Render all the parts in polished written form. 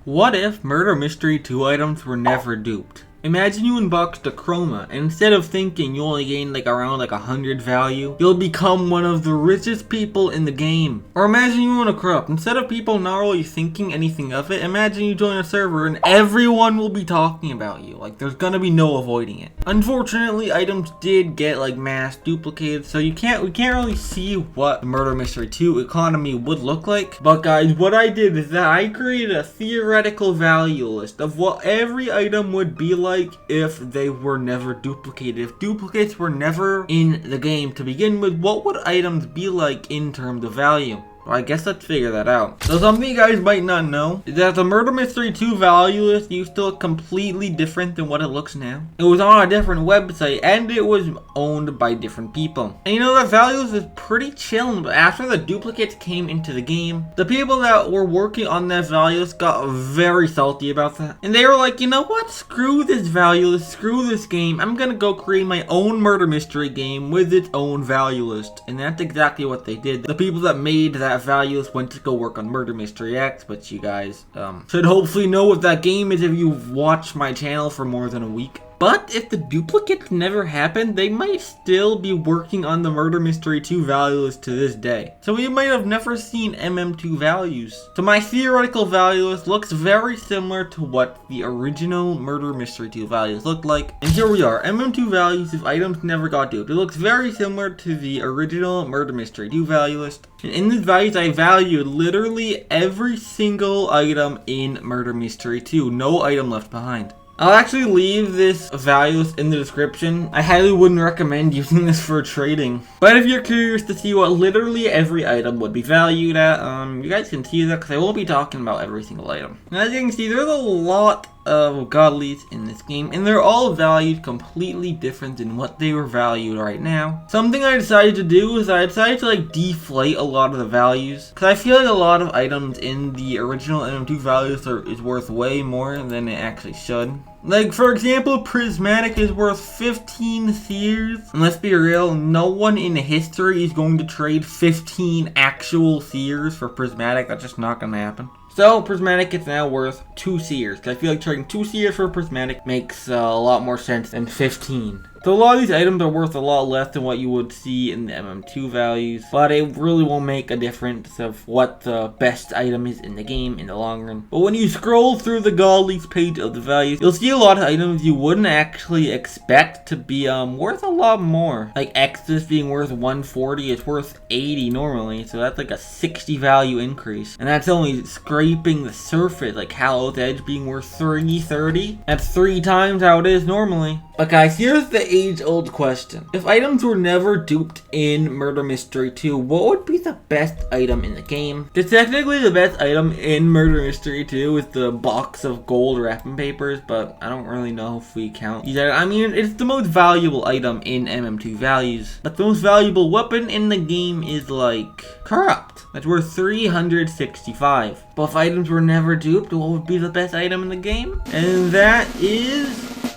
What if Murder Mystery 2 items were never duped? Imagine you unboxed a Chroma, and instead of thinking you only gain around 100 value, you'll become one of the richest people in the game. Or imagine you own a Corrupt. Instead of people not really thinking anything of it, imagine you join a server and everyone will be talking about you. There's gonna be no avoiding it. Unfortunately, items did get mass duplicated, so we can't really see what the Murder Mystery 2 economy would look like. But guys, what I did is that I created a theoretical value list of what every item would be like if they were never duplicated. If duplicates were never in the game to begin with, what would items be like in terms of value? Well, I guess let's figure that out. So something you guys might not know is that the Murder Mystery 2 value list used to look completely different than what it looks now. It was on a different website and it was owned by different people. And that value list is pretty chill, but after the duplicates came into the game, the people that were working on that value list got very salty about that. And they were like, you know what? Screw this value list, screw this game. I'm gonna go create my own Murder Mystery game with its own value list. And that's exactly what they did. The people that made that value list went to go work on Murder Mystery X, but you guys should hopefully know what that game is if you've watched my channel for more than a week. But if the duplicates never happened, they might still be working on the Murder Mystery 2 value list to this day. So we might have never seen MM2 values. So my theoretical value list looks very similar to what the original Murder Mystery 2 values looked like. And here we are, MM2 values if items never got duped. It looks very similar to the original Murder Mystery 2 value list. And in these values, I valued literally every single item in Murder Mystery 2. No item left behind. I'll actually leave this value list in the description. I highly wouldn't recommend using this for trading. But if you're curious to see what literally every item would be valued at, you guys can see that because I won't be talking about every single item. And as you can see, there's a lot of godlies in this game, and they're all valued completely different than what they were valued right now. Something I decided to do is I decided to deflate a lot of the values, because I feel like a lot of items in the original MM2 values is worth way more than it actually should. For example, Prismatic is worth 15 seers. And let's be real, no one in history is going to trade 15 actual seers for Prismatic. That's just not going to happen. So Prismatic is now worth 2 seers. I feel like trading 2 seers for Prismatic makes a lot more sense than 15. So a lot of these items are worth a lot less than what you would see in the MM2 values, but it really won't make a difference of what the best item is in the game in the long run. But when you scroll through the godlies page of the values, you'll see a lot of items you wouldn't actually expect to be worth a lot more. Like Exodus being worth 140, it's worth 80 normally, so that's a 60 value increase. And that's only scraping the surface, like Hallow's Edge being worth 30. That's 3 times how it is normally. But guys, here's the age-old question. If items were never duped in Murder Mystery 2, what would be the best item in the game? Technically, the best item in Murder Mystery 2 is the box of gold wrapping papers, but I don't really know if we count these items. I mean, it's the most valuable item in MM2 values. But the most valuable weapon in the game is Corrupt. That's worth 365. But if items were never duped, what would be the best item in the game? And that is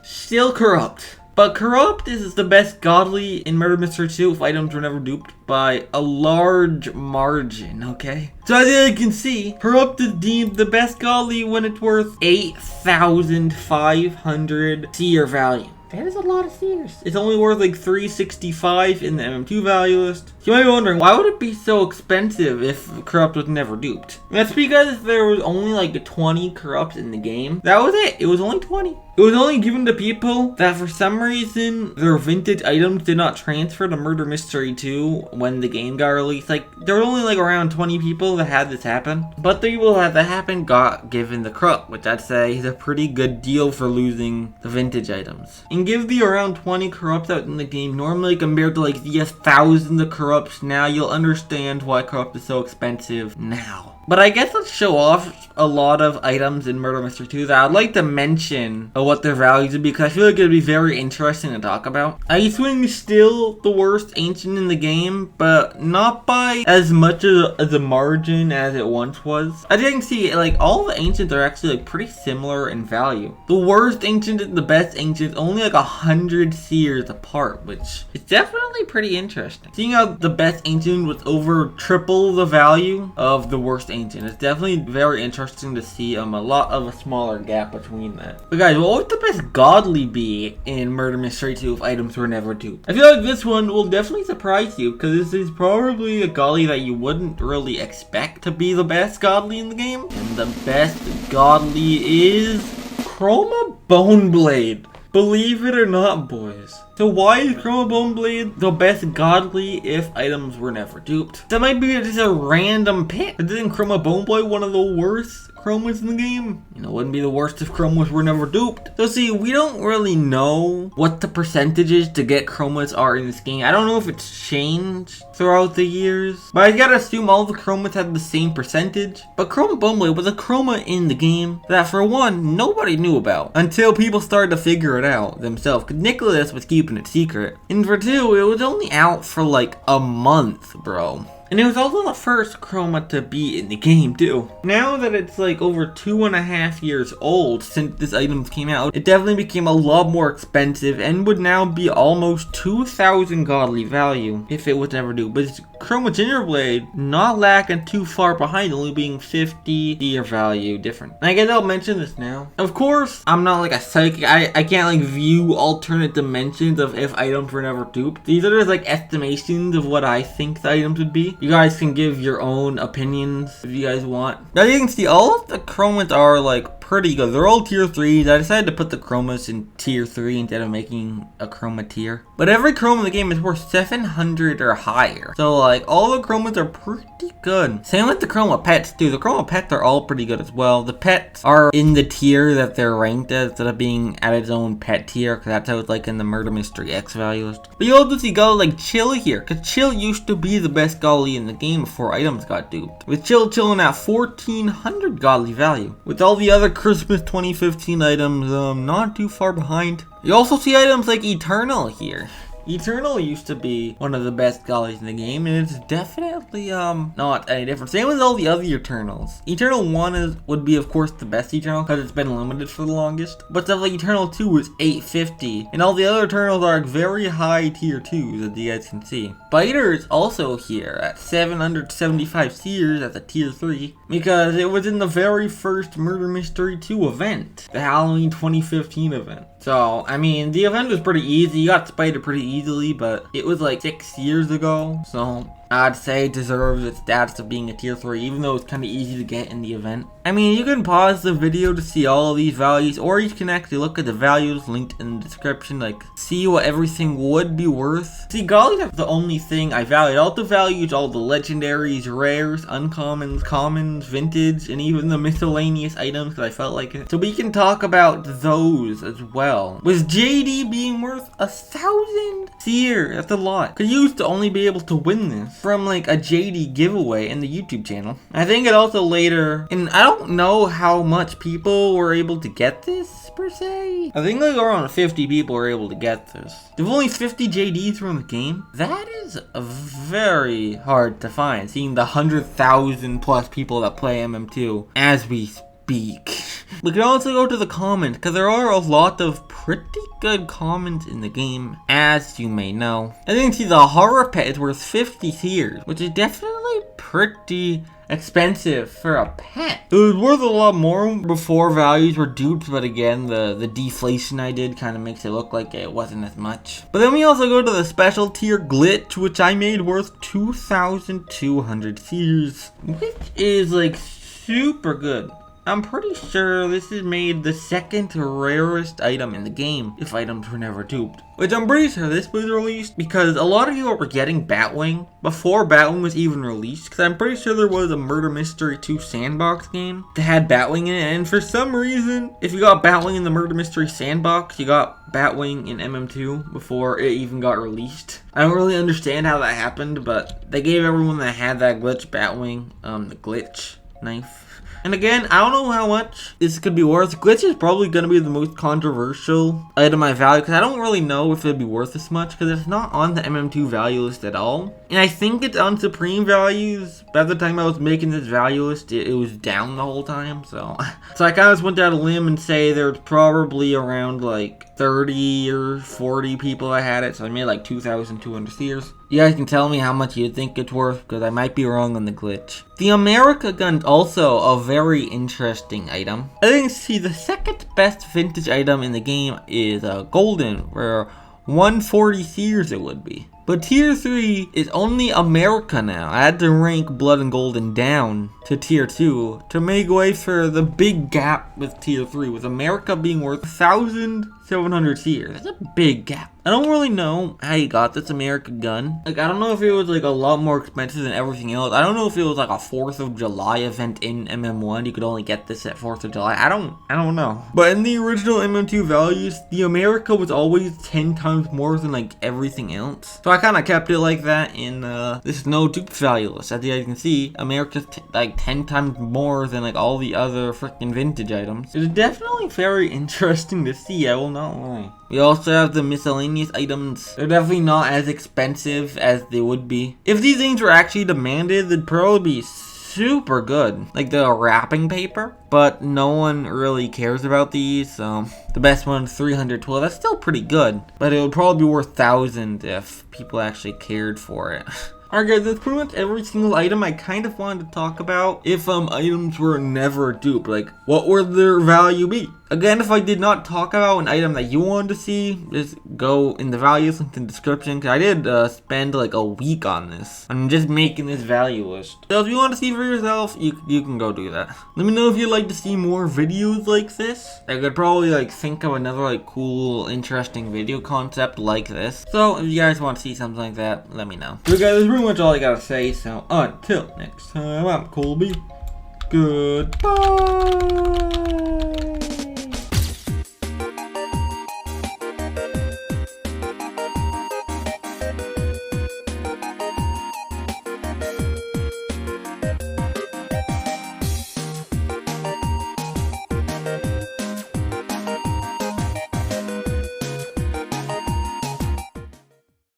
still Corrupt. But Corrupt is the best godly in Murder Mystery 2 if items were never duped by a large margin, okay? So as you can see, Corrupt is deemed the best godly when it's worth 8,500 seer value. That is a lot of seers. It's only worth 365 in the MM2 value list. You might be wondering, why would it be so expensive if Corrupt was never duped? That's because there was only 20 Corrupts in the game. That was it. It was only 20. It was only given to people that for some reason their vintage items did not transfer to Murder Mystery 2 when the game got released. There were only around 20 people that had this happen. But the people that happened got given the Corrupt, which I'd say is a pretty good deal for losing the vintage items. And give the around 20 Corrupts out in the game normally compared to the thousands of Corrupts now, you'll understand why Corrupt is so expensive now. But I guess let's show off a lot of items in Murder Mystery 2 that I'd like to mention what their values would be, because I feel like it'd be very interesting to talk about. Icewing is still the worst ancient in the game, but not by as much as a margin as it once was. As you can see, all the ancients are actually pretty similar in value. The worst ancient and the best ancient only 100 seers apart, which is definitely pretty interesting. Seeing how the best ancient was over triple the value of the worst ancient ancient. It's definitely very interesting to see a lot of a smaller gap between that. But guys, what would the best godly be in Murder Mystery 2 if items were never duped? I feel like this one will definitely surprise you, because this is probably a godly that you wouldn't really expect to be the best godly in the game. And the best godly is Chroma Boneblade. Believe it or not, boys. So why is Chroma Boneblade the best godly if items were never duped? That might be just a random pick. But isn't Chroma Boneblade one of the worst chromas in the game? You know, wouldn't be the worst if chromas were never duped. So see, we don't really know what the percentages to get chromas are in this game. I don't know if it's changed throughout the years, but I gotta assume all the chromas had the same percentage. But Chroma Boneblade was a chroma in the game that, for one, nobody knew about until people started to figure it out themselves, because Nicholas was keeping it secret. And for two, it was only out for like a month, bro. And it was also the first chroma to be in the game too. Now that it's like over 2.5 years old since this item came out, it definitely became a lot more expensive and would now be almost 2,000 godly value if it was never due. But it's Chroma Gingerblade not lacking too far behind, only being 50 year value different. And I guess I'll mention this now. Of course, I'm not like a psychic. I can't like view alternate dimensions of if items were never duped. These are just like estimations of what I think the items would be. You guys can give your own opinions if you guys want. Now you can see all of the chromas are like pretty good. They're all tier 3s. I decided to put the chromas in tier 3 instead of making a chroma tier. But every chroma in the game is worth 700 or higher. So like all the chromas are pretty good. Same with the chroma pets too. The chroma pets are all pretty good as well. The pets are in the tier that they're ranked as instead of being at its own pet tier, because that's how it's like in the Murder Mystery X value list. But you also see Golly like Chill here, because Chill used to be the best Golly in the game before items got duped. With Chill chilling at 1400 godly value. With all the other Christmas 2015 items not too far behind. You also see items like Eternal here. Eternal used to be one of the best gollies in the game, and it's definitely not any different. Same with all the other Eternals. Eternal 1 would be of course the best Eternal because it's been limited for the longest. But stuff like Eternal 2 is 850, and all the other Eternals are very high tier 2s, as you guys can see. Biter is also here at 775 seers at the tier 3 because it was in the very first Murder Mystery 2 event, the Halloween 2015 event. So, I mean, the event was pretty easy. You got Spider pretty easily, but it was like 6 years ago. So, I'd say it deserves its status of being a tier 3, even though it's kind of easy to get in the event. I mean, you can pause the video to see all of these values, or you can actually look at the values linked in the description, like, see what everything would be worth. See, gollies are the only thing I valued. I also valued all the legendaries, rares, uncommons, commons, vintage, and even the miscellaneous items, because I felt like it. So we can talk about those as well. With JD being worth 1,000 seer, that's a lot. Because you used to only be able to win this from like a JD giveaway in the YouTube channel. I think it also later, and I don't know how much people were able to get this per se. I think like around 50 people were able to get this. If only 50 JDs were in the game, that is very hard to find, seeing the 100,000 plus people that play MM2 as we speak. We can also go to the comments, because there are a lot of pretty good comments in the game, as you may know. I think see the horror pet is worth 50 seers, which is definitely pretty expensive for a pet. It was worth a lot more before values were duped, but again, the deflation I did kind of makes it look like it wasn't as much. But then we also go to the special tier glitch, which I made worth 2,200 seers, which is like super good. I'm pretty sure this is made the second rarest item in the game if items were never duped. Which I'm pretty sure this was released because a lot of people were getting Batwing before Batwing was even released. Because I'm pretty sure there was a Murder Mystery 2 sandbox game that had Batwing in it. And for some reason, if you got Batwing in the Murder Mystery sandbox, you got Batwing in MM2 before it even got released. I don't really understand how that happened, but they gave everyone that had that glitch Batwing the glitch knife. And again, I don't know how much this could be worth. Glitch is probably going to be the most controversial item I value, because I don't really know if it'd be worth this much, because it's not on the MM2 value list at all. And I think it's on Supreme values. By the time I was making this value list, it was down the whole time. So I kind of just went down a limb and say there's probably around like 30 or 40 people that had it, so I made like 2,200 seers. You guys can tell me how much you think it's worth, because I might be wrong on the glitch. The America gun's also a very interesting item. I think, see, the second best vintage item in the game is golden, where 140 seers it would be. But tier 3 is only America now. I had to rank blood and golden down to tier 2 to make way for the big gap with tier 3, with America being worth 1,700 seers. That's a big gap. I don't really know how you got this America gun. Like, I don't know if it was like a lot more expensive than everything else. I don't know if it was like a 4th of July event in MM1. You could only get this at 4th of July. I don't know. But in the original MM2 values, the America was always 10 times more than like everything else. So I kind of kept it like that in this no dupe value list. As you guys can see, America's like 10 times more than like all the other freaking vintage items. It's definitely very interesting to see, I will not lie. We also have the miscellaneous items. They're definitely not as expensive as they would be. If these things were actually demanded, they'd probably be super good. Like the wrapping paper. But no one really cares about these, so the best one, 312. That's still pretty good. But it would probably be worth 1,000 if people actually cared for it. Alright guys, that's pretty much every single item I kind of wanted to talk about. If items were never duped, like what would their value be? Again, if I did not talk about an item that you wanted to see, just go in the values link in the description, because I did spend like a week on this. I'm just making this value list. So if you want to see for yourself, you can go do that. Let me know if you'd like to see more videos like this. I could probably like think of another like cool, interesting video concept like this. So if you guys want to see something like that, let me know. So guys, that's pretty much all I gotta say. So until next time, I'm Colbe. Goodbye.